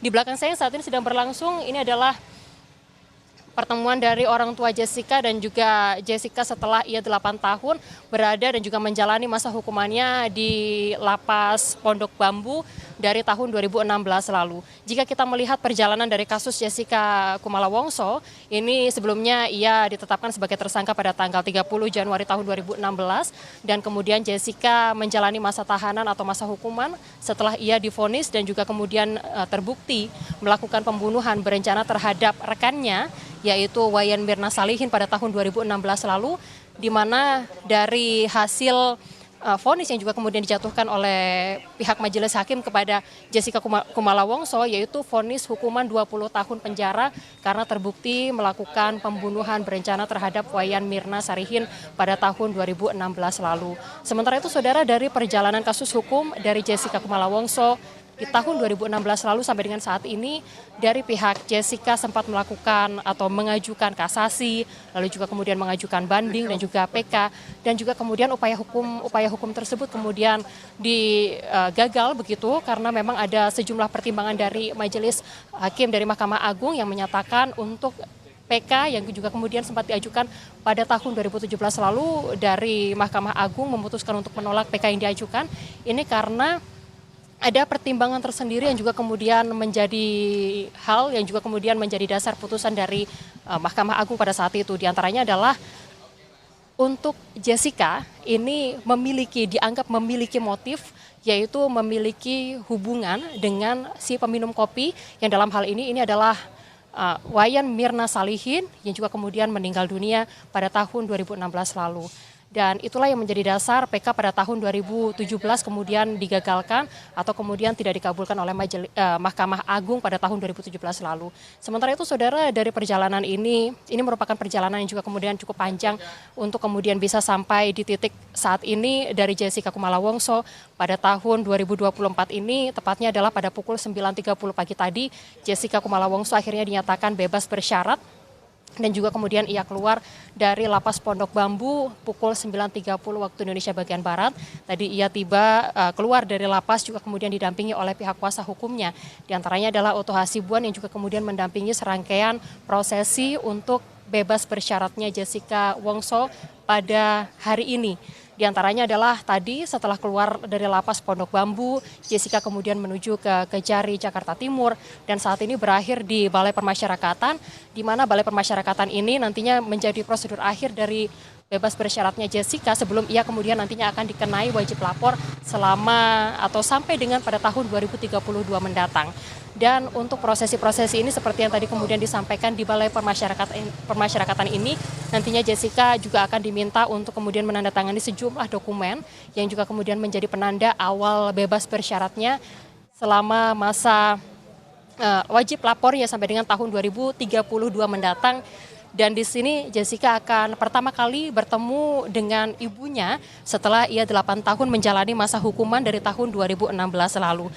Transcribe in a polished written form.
Di belakang saya saat ini sedang berlangsung, ini adalah pertemuan dari orang tua Jessica dan juga Jessica setelah ia 8 tahun berada dan juga menjalani masa hukumannya di Lapas Pondok Bambu dari tahun 2016 lalu. Jika kita melihat perjalanan dari kasus Jessica Kumala Wongso, ini sebelumnya ia ditetapkan sebagai tersangka pada tanggal 30 Januari tahun 2016 dan kemudian Jessica menjalani masa tahanan atau masa hukuman setelah ia divonis dan juga kemudian terbukti melakukan pembunuhan berencana terhadap rekannya yaitu Wayan Mirna Salihin pada tahun 2016 lalu, di mana dari hasil vonis yang juga kemudian dijatuhkan oleh pihak majelis hakim kepada Jessica Kumala Wongso, yaitu vonis hukuman 20 tahun penjara karena terbukti melakukan pembunuhan berencana terhadap Wayan Mirna Salihin pada tahun 2016 lalu. Sementara itu, saudara, dari perjalanan kasus hukum dari Jessica Kumala Wongso di tahun 2016 lalu sampai dengan saat ini, dari pihak Jessica sempat melakukan atau mengajukan kasasi, lalu juga kemudian mengajukan banding dan juga PK, dan juga kemudian upaya hukum tersebut kemudian digagal begitu karena memang ada sejumlah pertimbangan dari majelis hakim dari Mahkamah Agung yang menyatakan untuk PK yang juga kemudian sempat diajukan pada tahun 2017 lalu dari Mahkamah Agung memutuskan untuk menolak PK yang diajukan ini karena ada pertimbangan tersendiri yang juga kemudian menjadi hal yang juga kemudian menjadi dasar putusan dari Mahkamah Agung pada saat itu. Di antaranya adalah untuk Jessica ini dianggap memiliki motif, yaitu memiliki hubungan dengan si peminum kopi yang dalam hal ini adalah Wayan Mirna Salihin yang juga kemudian meninggal dunia pada tahun 2016 lalu. Dan itulah yang menjadi dasar PK pada tahun 2017 kemudian digagalkan atau kemudian tidak dikabulkan oleh Mahkamah Agung pada tahun 2017 lalu. Sementara itu, saudara, dari perjalanan ini merupakan perjalanan yang juga kemudian cukup panjang untuk kemudian bisa sampai di titik saat ini dari Jessica Kumala Wongso pada tahun 2024 ini, tepatnya adalah pada pukul 9.30 pagi tadi, Jessica Kumala Wongso akhirnya dinyatakan bebas bersyarat. Dan juga kemudian ia keluar dari Lapas Pondok Bambu pukul 9.30 waktu Indonesia bagian Barat. Tadi ia tiba keluar dari lapas juga kemudian didampingi oleh pihak kuasa hukumnya. Di antaranya adalah Oto Hasibuan yang juga kemudian mendampingi serangkaian prosesi untuk bebas bersyaratnya Jessica Wongso pada hari ini. Di antaranya adalah tadi setelah keluar dari Lapas Pondok Bambu, Jessica kemudian menuju ke Kejari, Jakarta Timur, dan saat ini berakhir di Balai Permasyarakatan, di mana Balai Permasyarakatan ini nantinya menjadi prosedur akhir dari bebas bersyaratnya Jessica sebelum ia kemudian nantinya akan dikenai wajib lapor selama atau sampai dengan pada tahun 2032 mendatang. Dan untuk prosesi-prosesi ini seperti yang tadi kemudian disampaikan di Balai Permasyarakatan ini, nantinya Jessica juga akan diminta untuk kemudian menandatangani sejumlah dokumen yang juga kemudian menjadi penanda awal bebas bersyaratnya selama masa wajib lapornya sampai dengan tahun 2032 mendatang. Dan di sini Jessica akan pertama kali bertemu dengan ibunya setelah ia 8 tahun menjalani masa hukuman dari tahun 2016 lalu.